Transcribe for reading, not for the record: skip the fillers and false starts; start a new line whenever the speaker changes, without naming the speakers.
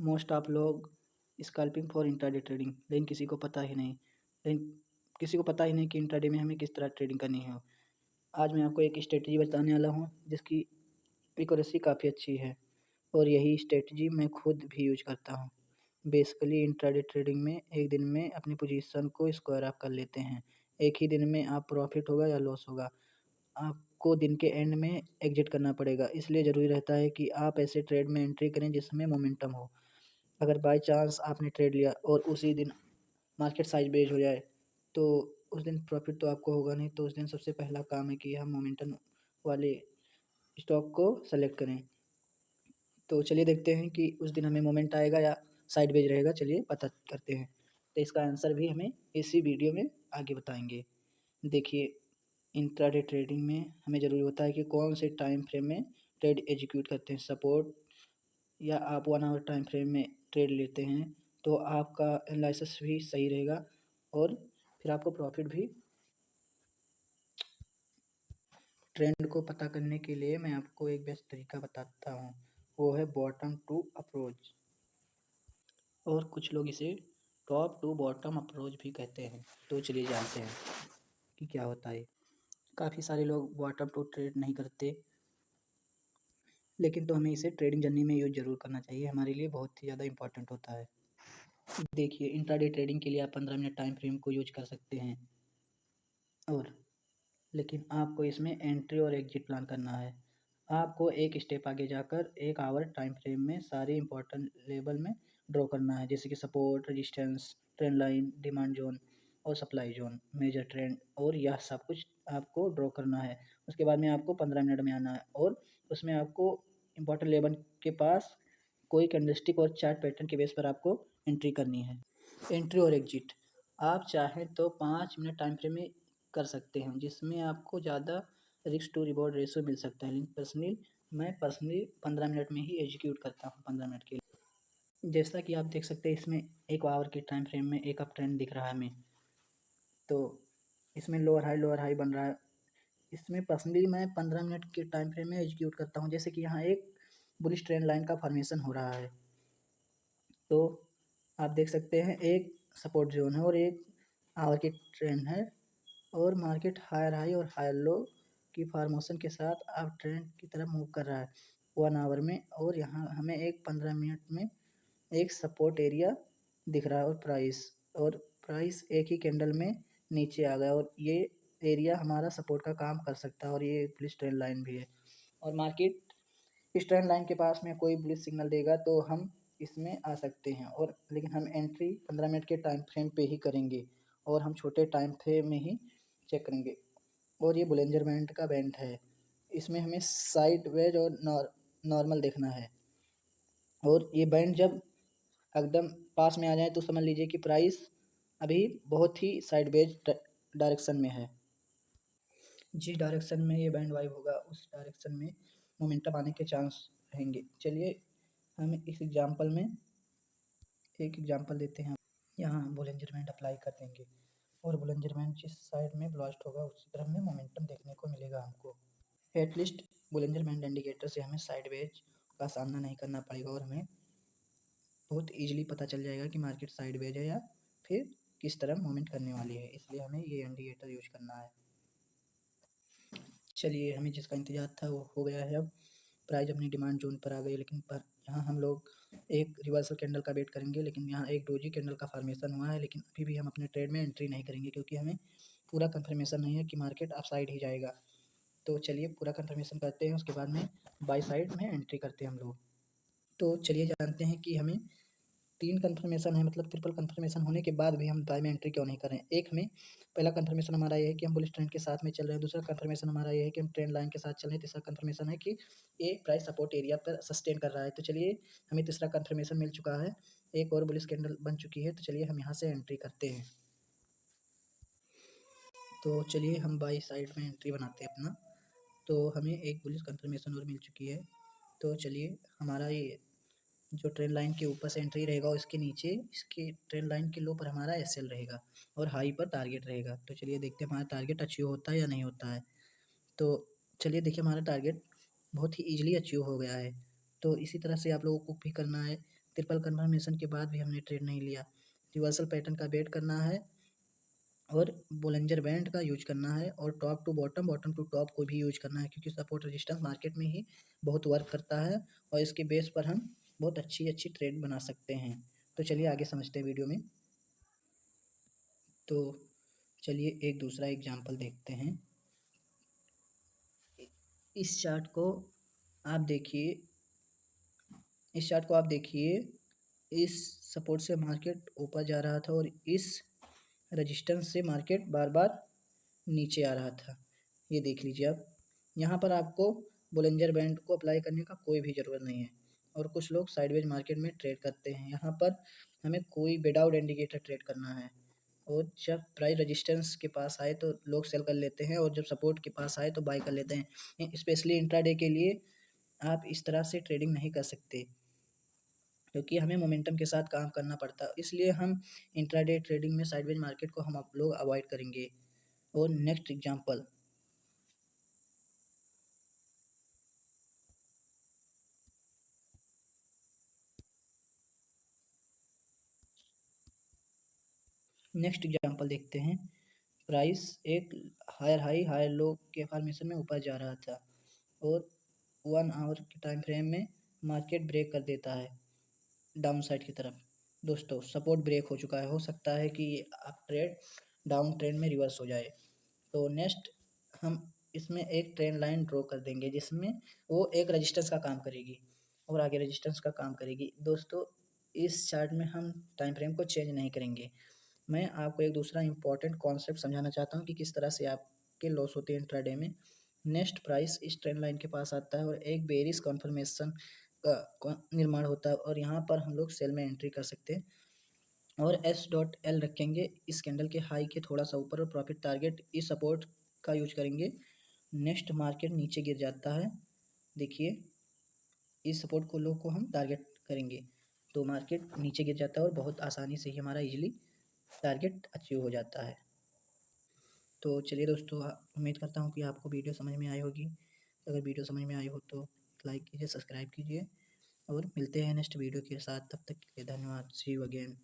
Most of लोग scalping for intraday trading, लेकिन किसी को पता ही नहीं कि इंट्राडे में हमें किस तरह ट्रेडिंग करनी है। आज मैं आपको एक स्ट्रेटजी बताने वाला हूँ जिसकी एक्यूरेसी काफ़ी अच्छी है और यही स्ट्रेटजी मैं खुद भी यूज करता हूँ। बेसिकली इंट्राडे ट्रेडिंग में एक दिन में अपनी पोजीशन को स्क्वायर अप कर लेते हैं। एक ही दिन में आप प्रॉफिट होगा या लॉस होगा, आपको दिन के एंड में एग्जिट करना पड़ेगा। इसलिए ज़रूरी रहता है कि आप ऐसे ट्रेड में एंट्री करें जिसमें मोमेंटम हो। अगर बाय चांस आपने ट्रेड लिया और उसी दिन मार्केट साइज बेज हो जाए तो उस दिन प्रॉफिट तो आपको होगा नहीं। तो उस दिन सबसे पहला काम है कि हम मोमेंटम वाले स्टॉक को सेलेक्ट करें। तो चलिए देखते हैं कि उस दिन हमें मोमेंट आएगा या साइड बेज रहेगा। चलिए पता करते हैं। तो इसका आंसर भी हमें इसी वीडियो में आगे बताएंगे। देखिए, इंट्राडे ट्रेडिंग में हमें ज़रूरी होता है कि कौन से टाइम फ्रेम में ट्रेड एग्जीक्यूट करते हैं। सपोर्ट या आप 1 आवर टाइम फ्रेम में ट्रेड लेते हैं तो आपका एनालिसिस भी सही रहेगा और फिर आपको प्रॉफिट भी। ट्रेंड को पता करने के लिए मैं आपको एक बेस्ट तरीका बताता हूँ, वो है बॉटम टू अप्रोच, और कुछ लोग इसे टॉप टू बॉटम अप्रोच भी कहते हैं। तो चलिए जानते हैं कि क्या होता है। काफ़ी सारे लोग बॉटम टू ट्रेड नहीं करते, लेकिन तो हमें इसे ट्रेडिंग जर्नी में यूज ज़रूर करना चाहिए। हमारे लिए बहुत ही ज़्यादा इंपॉर्टेंट होता है। देखिए, इंट्राडे ट्रेडिंग के लिए आप 15 मिनट टाइम फ्रेम को यूज कर सकते हैं, और लेकिन आपको इसमें एंट्री और एग्जिट प्लान करना है। आपको एक स्टेप आगे जाकर 1 आवर टाइम फ्रेम में सारे इंपॉर्टेंट लेवल में ड्रॉ करना है, जैसे कि support, resistance, trend line, demand zone और सप्लाई जोन, मेजर ट्रेंड, और यह सब कुछ आपको ड्रॉ करना है। उसके बाद में आपको 15 मिनट में आना है और उसमें आपको इंपॉर्टेंट लेवल के पास कोई कैंडलस्टिक और चार्ट पैटर्न के बेस पर आपको एंट्री करनी है। एंट्री और एग्जिट आप चाहें तो 5 मिनट टाइम फ्रेम में कर सकते हैं, जिसमें आपको ज़्यादा रिस्क टू रिवॉर्ड रेशियो मिल सकता है। लेकिन मैं पर्सनली 15 मिनट में ही एग्जीक्यूट करता हूँ 15 मिनट के लिए। जैसा कि आप देख सकते हैं, इसमें 1 आवर के टाइम फ्रेम में एक अप ट्रेंड दिख रहा है हमें। तो इसमें लोअर हाई बन रहा है। इसमें पर्सनली मैं 15 मिनट के टाइम फ्रेम में एग्जीक्यूट करता हूँ। जैसे कि यहाँ एक बुलिश ट्रेंड लाइन का फॉर्मेशन हो रहा है, तो आप देख सकते हैं एक सपोर्ट जोन है और एक आवर की ट्रेंड है, और मार्केट हायर हाई और हायर लो की फॉर्मेशन के साथ अब ट्रेंड की तरफ मूव कर रहा है 1 आवर में। और यहाँ हमें एक 15 मिनट में एक सपोर्ट एरिया दिख रहा है, और प्राइस एक ही कैंडल में नीचे आ गया, और ये एरिया हमारा सपोर्ट का काम कर सकता है, और ये बुलिश ट्रेंड लाइन भी है। और मार्केट इस ट्रेंड लाइन के पास में कोई बुलिश सिग्नल देगा तो हम इसमें आ सकते हैं, और लेकिन हम एंट्री 15 मिनट के टाइम फ्रेम पे ही करेंगे और हम छोटे टाइम फ्रेम में ही चेक करेंगे। और ये बुलिंजर बैंड का बैंड है, इसमें हमें साइड वेज और नॉर्मल देखना है। और ये बैंड जब एकदम पास में आ जाए तो समझ लीजिए कि प्राइस अभी बहुत ही साइड वेज डायरेक्शन में है। जिस डायरेक्शन में ये बैंड वाइव होगा उस डायरेक्शन में मोमेंटम आने के चांस रहेंगे। चलिए हम इस एग्जांपल में एक एग्जांपल देते हैं। यहाँ बुलिंजर बैंड अप्लाई कर देंगे और बुलिंजर बैंड जिस साइड में ब्लास्ट होगा उसी तरफ में मोमेंटम देखने को मिलेगा हमको। एटलीस्ट बुलिंजर बैंड इंडिकेटर से हमें साइडवेज का सामना नहीं करना पड़ेगा, और हमें बहुत इजीली पता चल जाएगा कि मार्केट साइडवेज है या फिर किस तरह मूवमेंट करने वाली है। इसलिए हमें ये इंडिकेटर यूज करना है। चलिए, हमें जिसका इंतजार था वो हो गया है। अब प्राइस अपनी डिमांड जोन पर आ गई, लेकिन पर यहाँ हम लोग एक रिवर्सल कैंडल का वेट करेंगे। लेकिन यहाँ एक डोजी कैंडल का फॉर्मेशन हुआ है, लेकिन अभी भी हम अपने ट्रेड में एंट्री नहीं करेंगे क्योंकि हमें पूरा कंफर्मेशन नहीं है कि मार्केट अप साइड ही जाएगा। तो चलिए पूरा कंफर्मेशन करते हैं, उसके बाद में बाई साइड में एंट्री करते हैं हम लोग। तो चलिए जानते हैं कि हमें 3 कंफर्मेशन है, मतलब ट्रिपल कंफर्मेशन होने के बाद भी हम बाय में एंट्री क्यों नहीं कर रहे हैं। एक हमें पहला कंफर्मेशन हमारा ये है कि हम बुलिश ट्रेंड के साथ में चल रहे हैं। दूसरा कंफर्मेशन हमारा ये है कि हम ट्रेंड लाइन के साथ चल रहे हैं। तीसरा कंफर्मेशन है कि ये प्राइस सपोर्ट एरिया पर सस्टेन कर रहा है। तो चलिए हमें तीसरा कंफर्मेशन मिल चुका है, एक और बुलिश कैंडल बन चुकी है। तो चलिए हम यहाँ से एंट्री करते हैं। तो चलिए हम बाई साइड में एंट्री बनाते हैं अपना। तो हमें एक बुलिश कंफर्मेशन और मिल चुकी है। तो चलिए हमारा ये जो ट्रेंड लाइन के ऊपर से एंट्री रहेगा और इसके नीचे इसके ट्रेंड लाइन के लो पर हमारा एसएल रहेगा और हाई पर टारगेट रहेगा। तो चलिए देखते हैं हमारा टारगेट अचीव होता है या नहीं होता है। तो चलिए देखिए हमारा टारगेट बहुत ही ईजिली अचीव हो गया है। तो इसी तरह से आप लोगों को भी करना है। ट्रिपल कन्फर्मेशन के बाद भी हमने ट्रेड नहीं लिया। रिवर्सल पैटर्न का वेट करना है और बोलिंजर बैंड का यूज करना है और top to bottom, bottom to top को भी यूज करना है, क्योंकि सपोर्ट रेजिस्टेंस मार्केट में ही बहुत वर्क करता है और इसके बेस पर हम बहुत अच्छी अच्छी ट्रेड बना सकते हैं। तो चलिए आगे समझते हैं वीडियो में। तो चलिए एक दूसरा एग्जांपल देखते हैं। इस चार्ट को आप देखिए, इस चार्ट को आप देखिए, इस सपोर्ट से मार्केट ऊपर जा रहा था और इस रेजिस्टेंस से मार्केट बार बार नीचे आ रहा था। ये देख लीजिए आप, यहाँ पर आपको बोलिंजर बैंड को अप्लाई करने का कोई भी ज़रूरत नहीं है और कुछ लोग साइडवेज मार्केट में ट्रेड करते हैं। यहाँ पर हमें कोई विदाउट इंडिकेटर ट्रेड करना है और जब प्राइस रेजिस्टेंस के पास आए तो लोग सेल कर लेते हैं और जब सपोर्ट के पास आए तो बाय कर लेते हैं। स्पेशली इंट्राडे के लिए आप इस तरह से ट्रेडिंग नहीं कर सकते, क्योंकि हमें मोमेंटम के साथ काम करना पड़ता है। इसलिए हम इंट्राडे ट्रेडिंग में साइडवेज मार्केट को हम आप लोग अवॉइड करेंगे। और नेक्स्ट एग्जांपल, देखते हैं। प्राइस एक हायर हाई हायर लो के फॉर्मेशन में ऊपर जा रहा था और 1 आवर के टाइम फ्रेम में मार्केट ब्रेक कर देता है डाउन साइड की तरफ। दोस्तों सपोर्ट ब्रेक हो चुका है, हो सकता है कि आप ट्रेड डाउन ट्रेंड में रिवर्स हो जाए। तो नेक्स्ट हम इसमें एक ट्रेंड लाइन ड्रॉ कर देंगे जिसमें वो एक रेजिस्टेंस का काम करेगी और आगे रेजिस्टेंस का काम करेगी। दोस्तों इस चार्ट में हम टाइम फ्रेम को चेंज नहीं करेंगे। मैं आपको एक दूसरा इंपॉर्टेंट कॉन्सेप्ट समझाना चाहता हूँ कि किस तरह से आपके लॉस होते हैं इंट्राडे में। नेक्स्ट प्राइस इस ट्रेंड लाइन के पास आता है और एक बेरिश कन्फर्मेशन का निर्माण होता है और यहाँ पर हम लोग सेल में एंट्री कर सकते हैं और S.L रखेंगे इस कैंडल के हाई के थोड़ा सा ऊपर और प्रॉफिट टारगेट इस सपोर्ट का यूज करेंगे। नेक्स्ट मार्केट नीचे गिर जाता है, देखिए इस सपोर्ट को लो को हम टारगेट करेंगे तो मार्केट नीचे गिर जाता है और बहुत आसानी से ही हमारा इजीली टारगेट अचीव हो जाता है। तो चलिए दोस्तों, उम्मीद करता हूँ कि आपको वीडियो समझ में आई होगी। अगर वीडियो समझ में आई हो तो लाइक कीजिए, सब्सक्राइब कीजिए और मिलते हैं नेक्स्ट वीडियो के साथ। तब तक के लिए धन्यवाद। सी यू अगेन।